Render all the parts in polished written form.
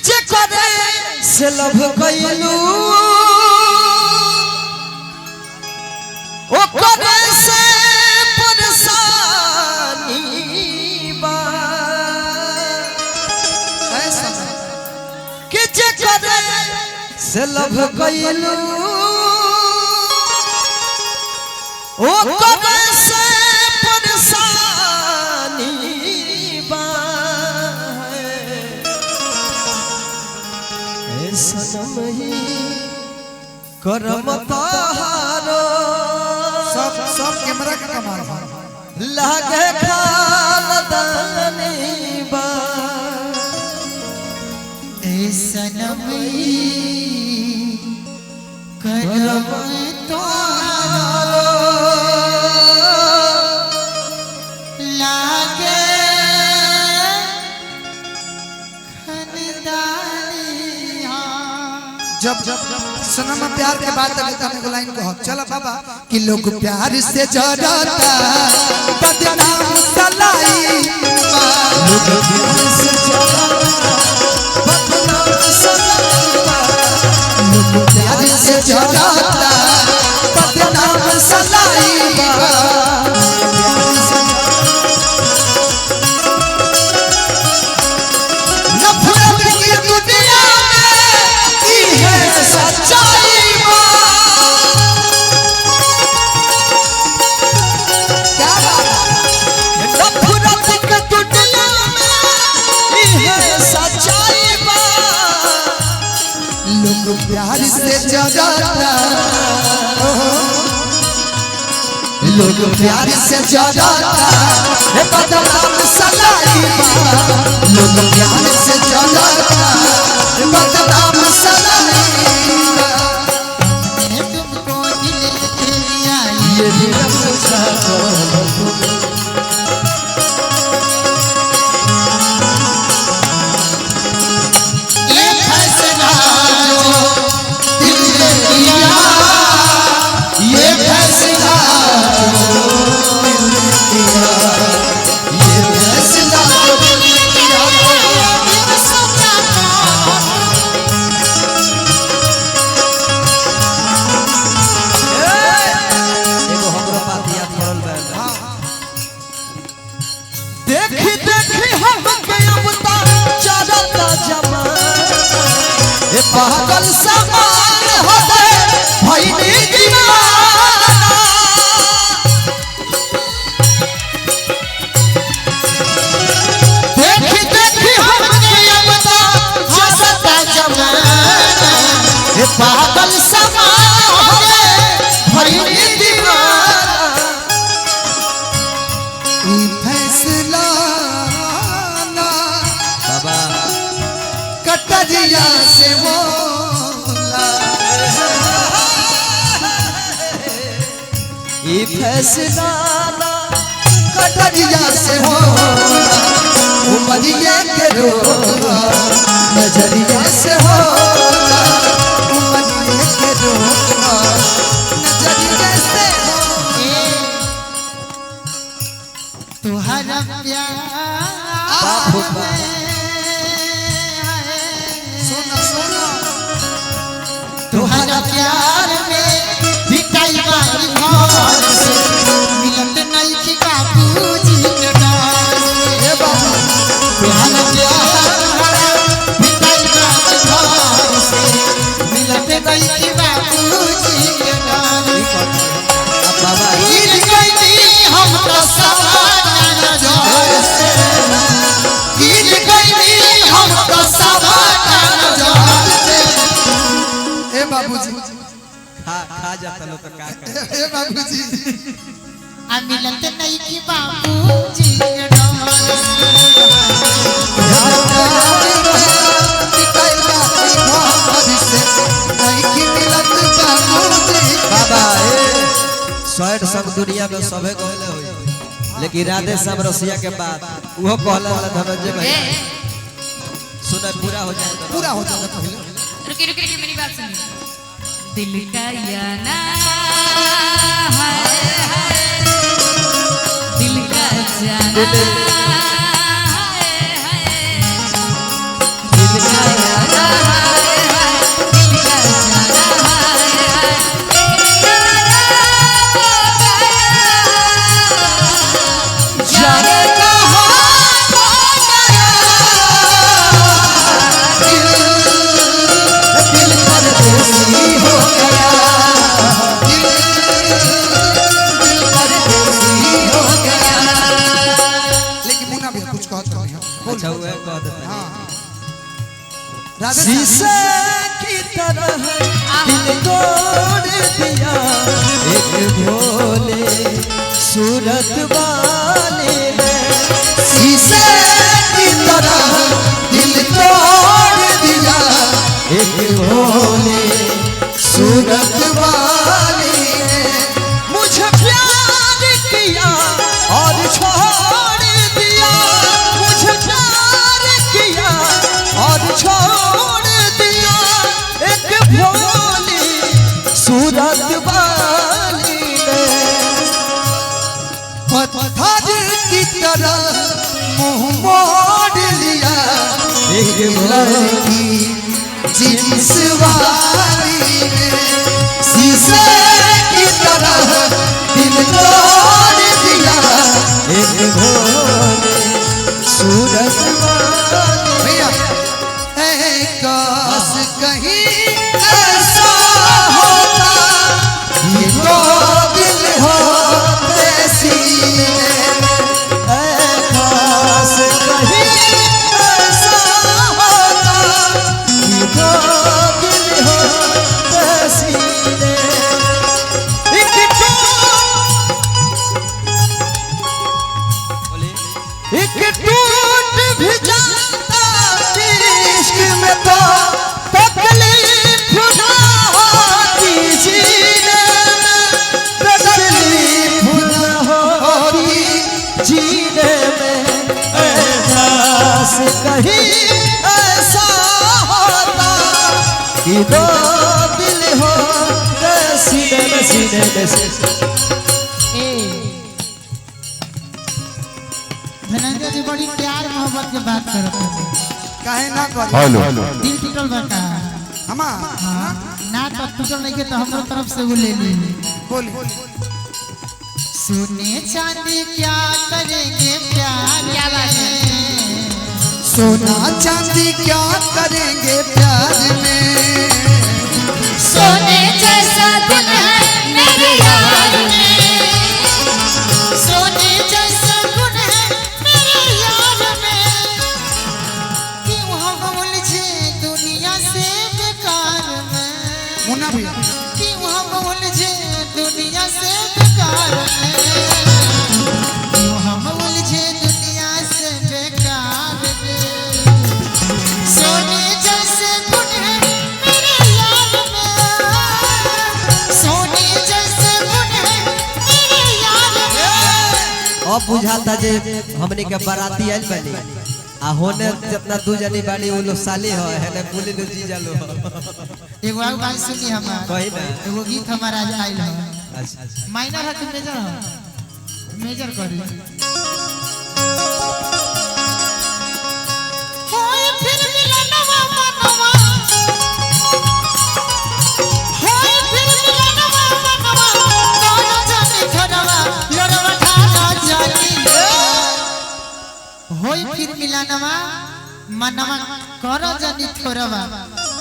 किचे करे से लभ कइलू ओ करे से परेशानी बा ऐसा किचे करे से लभ कइलू ओ करे से परेशानी बा सनम ही करम तारो सब कैमरा का कमाल लागे खानदानी बा ए सनम ही करम तारो लागे जब सनम प्यार के बाद तक लाइन को चलो बाबा कि लोग प्यार से जड़ता बदनाम सलाई लोग प्यार से जड़ता बदनाम सलाई लोग प्यार से जड़ता बदनाम सलाई प्यार से जगाता लोग प्यार से जगाता बदनाम सलाई लोग प्यार से जगाता बदनाम सलाई तुमको दिल दिया ये पागल समान हो गए भइनी दीवाना देखी देखी हमके अबता हंसता जमाना ये पागल समान हो गए भइनी दीवाना ई फैसला ना बाबा कटरिया से वो ये फैसला कटरिया से हो उमरिया के रो नजरिया से हो उमरिया के रो नजरिया से हो तुम्हारा प्यार तुम्हारा प्यार में बिकाई बारी घर से मिलत नहीं कि बाबूजी के डाल ए बाबू तुम्हारा प्यार बिकाई बारी घर से मिलत नहीं कि बाबूजी के डाल बाबा गिर गई हम तो सवाना जोर से गिर गई हम तो सवाना जोर से ए बाबूजी खा जाता लो तो का ए बाबूजी आ मिलत नहीं कि बाबूजी के डाल बाबा सैड सब दुनिया में सबे कहले होई लेकिन राधे श्याम रसिया के बाद वो कहला वाला धनंजय भाई सुना पूरा हो जाएगा पहले रुकिए रुकिए मेरी बात सुनिए दिल का याना है दिल का जाना है दिल का राधे शीशे की तरह दिल तोड़ दिया एक भोले सूरत वाले ने। शीशे की तरह दिल तोड़ दिया एक भोले सूरत वाले ने मुझे प्यार किया और छोड़ दिया। मुझे प्यार किया और छोड़ दिया एक भोली सूरत वाली ने। पत्थर की तरह मुंह मोड़ लिया एक लड़की जिन्स वाली ने। शीशे की तरह दिल तोड़ दिया एक भोले सूरत वाली। भैया काश कहीं ऐसा होता ये तो दिल होते सीने खास कहीं ऐसा होता कि दो दिल हो सीने। एक टूट भी जाता इश्क में तो तकलीफ ना होती जीने में। तकलीफ ना होती जीने में। एहसास कहीं ऐसा होता कि दो दिल हो सीने में सीने में धनंजय जी बड़ी प्यार मोहब्बत के बात करत हैं। काहे ना करी हेलो दिल टूटल बा का हमा ना तो टूटल नहीं के तो हमरो तरफ से वो ले ली। बोली सोने चांदी क्या करेंगे प्यार क्या बात है? सोना चांदी क्या करेंगे प्यार में। सोने जैसा दिल है मेरे यार में। सोने जैसा गुण है मेरे यार में। क्यों हम उलझे दुनिया से बेकार में। मुन्ना भैया क्यों हम उलझे दुनिया से बेकार में। क्यों हम उलझे दुनिया से बेकार में। सोने जैसे गुण है मेरे यार में। सोने जैसे गुण है मेरे यार में। अब बुझाता जे हमने के बाराती आइल बनी आ होने जितना दू जनी बाड़ी वो लोग साली हो है ने पुली नु जीजा लो। एगो और बात सुनी हमार कही ना। एगो गीत हमारा आज आइल है। अच्छा माइनर है कि मेजर है? मेजर करी। होय फिर मिलनवा मनवा। होय फिर मिलनवा मनवा। कौन जाने घरवा लोरवा ठाना जानी। होय फिर मिलनवा मनवा करो जानी थोरवा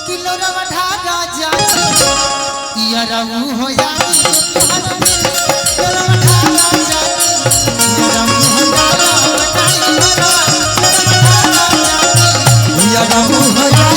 कि लोरवा ठाना जानी। यारऊ हो जानी तुम्हारा दिल लोरवा ठाना जानी। यारऊ हो जानी या रहू हो जा